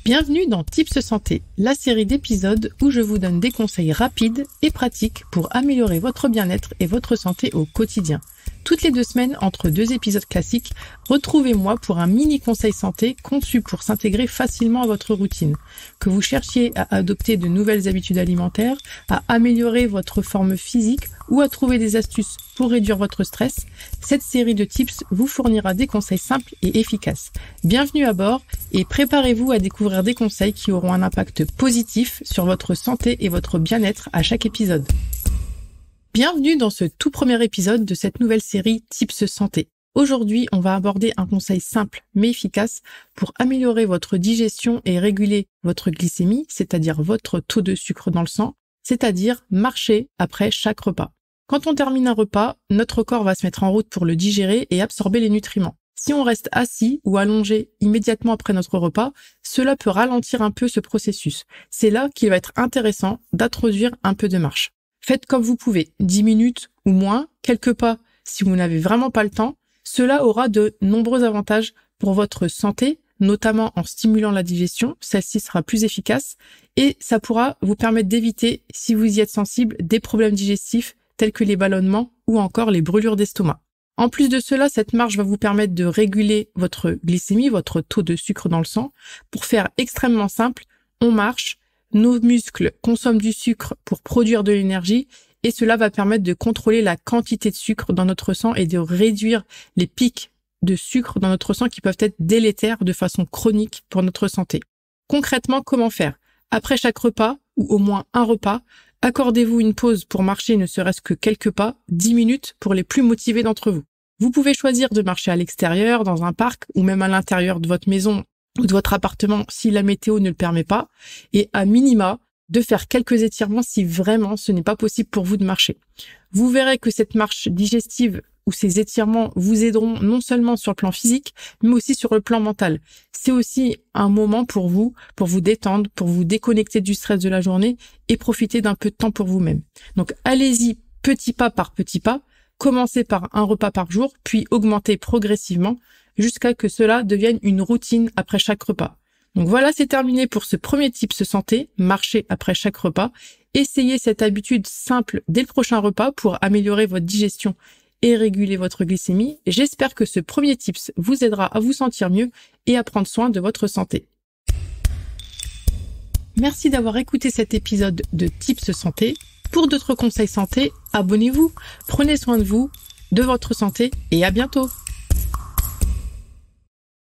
Bienvenue dans Tips Santé, la série d'épisodes où je vous donne des conseils rapides et pratiques pour améliorer votre bien-être et votre santé au quotidien. Toutes les 2 semaines, entre 2 épisodes classiques, retrouvez-moi pour un mini conseil santé conçu pour s'intégrer facilement à votre routine. Que vous cherchiez à adopter de nouvelles habitudes alimentaires, à améliorer votre forme physique ou à trouver des astuces pour réduire votre stress, cette série de tips vous fournira des conseils simples et efficaces. Bienvenue à bord et préparez-vous à découvrir des conseils qui auront un impact positif sur votre santé et votre bien-être à chaque épisode. Bienvenue dans ce tout premier épisode de cette nouvelle série Tips Santé. Aujourd'hui, on va aborder un conseil simple mais efficace pour améliorer votre digestion et réguler votre glycémie, c'est-à-dire votre taux de sucre dans le sang, c'est-à-dire marcher après chaque repas. Quand on termine un repas, notre corps va se mettre en route pour le digérer et absorber les nutriments. Si on reste assis ou allongé immédiatement après notre repas, cela peut ralentir un peu ce processus. C'est là qu'il va être intéressant d'introduire un peu de marche. Faites comme vous pouvez, 10 minutes ou moins, quelques pas si vous n'avez vraiment pas le temps. Cela aura de nombreux avantages pour votre santé, notamment en stimulant la digestion, celle-ci sera plus efficace et ça pourra vous permettre d'éviter, si vous y êtes sensible, des problèmes digestifs tels que les ballonnements ou encore les brûlures d'estomac. En plus de cela, cette marche va vous permettre de réguler votre glycémie, votre taux de sucre dans le sang. Pour faire extrêmement simple, on marche, nos muscles consomment du sucre pour produire de l'énergie et cela va permettre de contrôler la quantité de sucre dans notre sang et de réduire les pics de sucre dans notre sang qui peuvent être délétères de façon chronique pour notre santé. Concrètement, comment faire? Après chaque repas, ou au moins un repas, accordez-vous une pause pour marcher ne serait-ce que quelques pas, 10 minutes pour les plus motivés d'entre vous. Vous pouvez choisir de marcher à l'extérieur, dans un parc ou même à l'intérieur de votre maison ou de votre appartement si la météo ne le permet pas, et à minima, de faire quelques étirements si vraiment ce n'est pas possible pour vous de marcher. Vous verrez que cette marche digestive ou ces étirements vous aideront non seulement sur le plan physique, mais aussi sur le plan mental. C'est aussi un moment pour vous détendre, pour vous déconnecter du stress de la journée et profiter d'un peu de temps pour vous-même. Donc allez-y petit pas par petit pas, commencez par un repas par jour, puis augmentez progressivement jusqu'à que cela devienne une routine après chaque repas. Donc voilà, c'est terminé pour ce premier tips santé, marcher après chaque repas. Essayez cette habitude simple dès le prochain repas pour améliorer votre digestion et réguler votre glycémie. J'espère que ce premier tips vous aidera à vous sentir mieux et à prendre soin de votre santé. Merci d'avoir écouté cet épisode de Tips Santé. Pour d'autres conseils santé, abonnez-vous, prenez soin de vous, de votre santé et à bientôt.